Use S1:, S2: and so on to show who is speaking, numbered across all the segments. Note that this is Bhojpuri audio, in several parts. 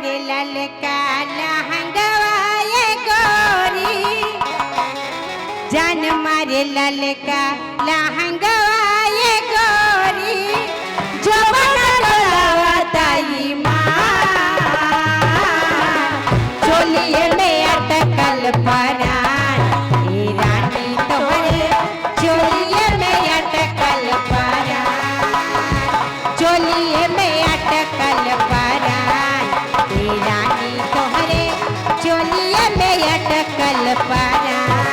S1: मारे ललका लहंगवा ये गोरी जान मारे ललका लहंगवा ये गोरी जो बना ताई माँ चोलिए में अटकल परान ए रानी तोहरे चोलिए में अटकल परान चोलिए में अटकल परान ए रानी तोहरे चोलिए में अटकल परान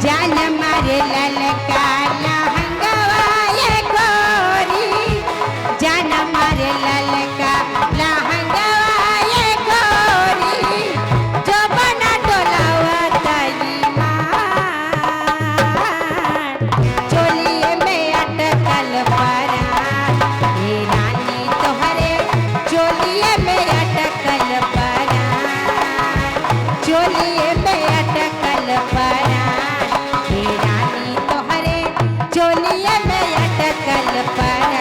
S1: जान मारे ललका लहंगवा ये गोरी जान मारे ललका लहंगवा ये गोरी जो बना डोलावा ताई माँ चोलिए में अटकल परान ए रानी तोहरे चोलिए में अटकल परान चोलिए में अटकल परान ए रानी तोहरे चोलिए में अटकल परान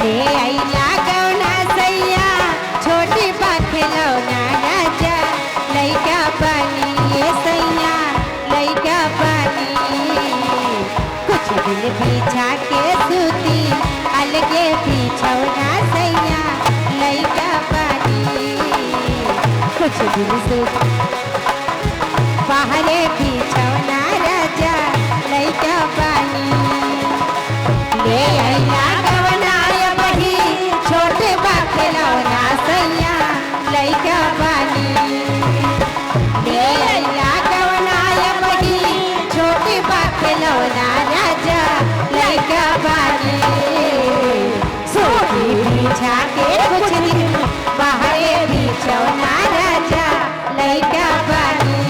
S1: ले आइला गौना सैया छोटी बाखलौना राजा लइका पानी ये सैया लइका पानी कुछ दिल पीछा के सूती अलगे पीछौना सैया लइका पानी कुछ दिल सूती बाहरे पीछौना राजा लइका पानी ले आइला गवनाय बही छोटे बाखलौना सैया लइका पानी ले आइला गवनाय बही छोटे बाखलौना राजा लइका पानी सोती पीछा के कुछ दिन बाहरे पीछौना राजा लइका पानी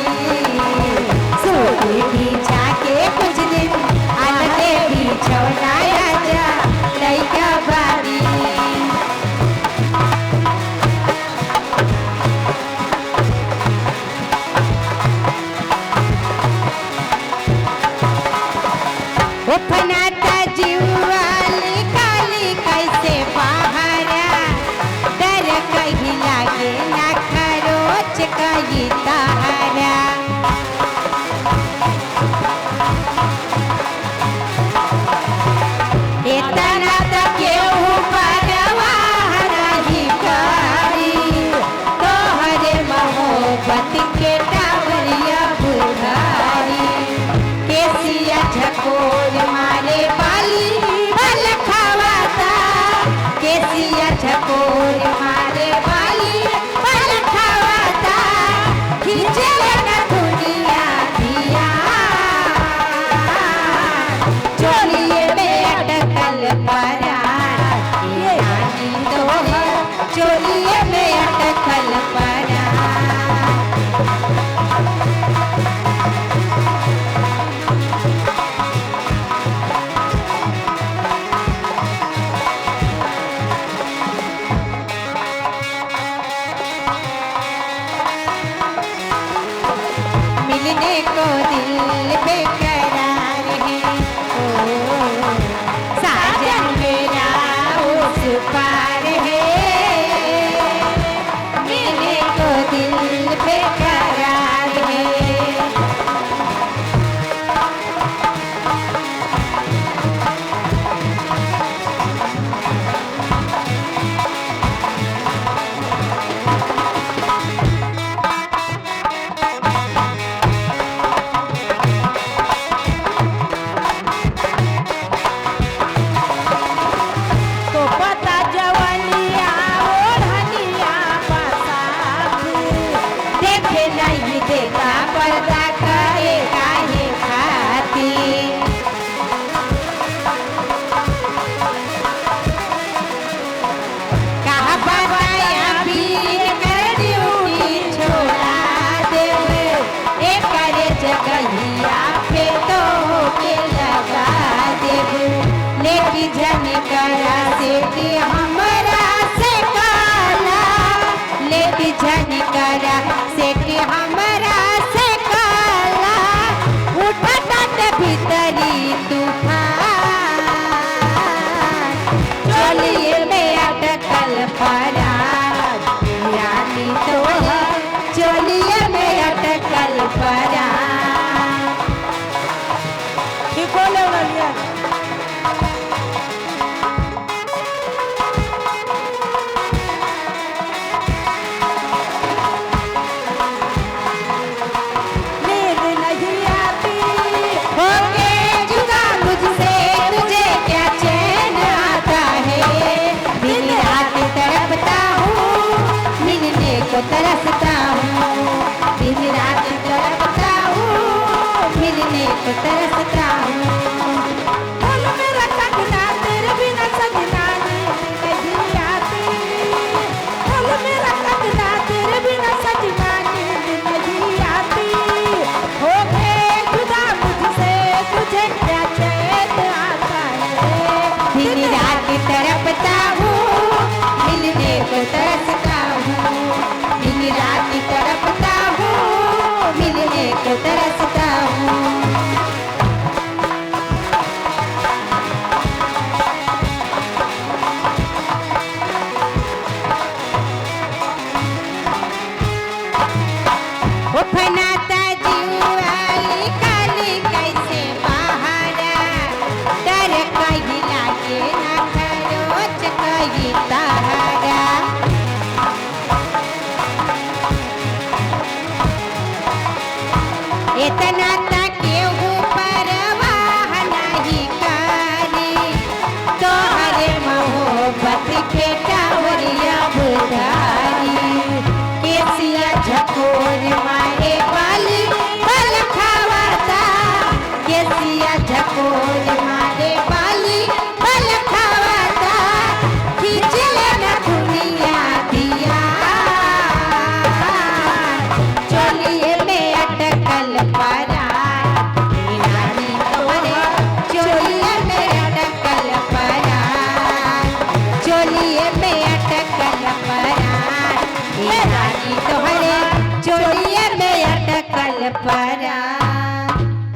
S1: सोती पीछा के कुछ दिन अलगे पीछौना राजा लइका पानी उपनाता जीवाली काली कैसे पहारा डर कहीं लागे ना खरोच कहीं तहारा इतना तक केहू परवाह नहीं करी तोहरे मोहब्बत के टावरिया बुधारी केसिया झकोर मारे मिलने को तरसता हूँ।
S2: बोल मेरा कंगना तेरे बिना सजना नींद नहीं आती। बोल मेरा कंगना तेरे बिना सजना नींद नहीं आती। हो गए जुदा मुझसे तुझे क्या चैन आता है।
S1: दिन रात तड़पता हूँ मिलने को तरसता हूँ। दिन रात तड़पता हूँ मिलने को तरसता हूँ। फनाता जीवाली काली कैसे पहाड़ा डर कहीं लागे ना खरोच कहीं तहारा। इतना तक केहू परवाह नहीं करी तोहरे मोहब्बत के टावरिया बुधारी। केसिया झकोर मारे बाली बल खावाता केसिया झकोर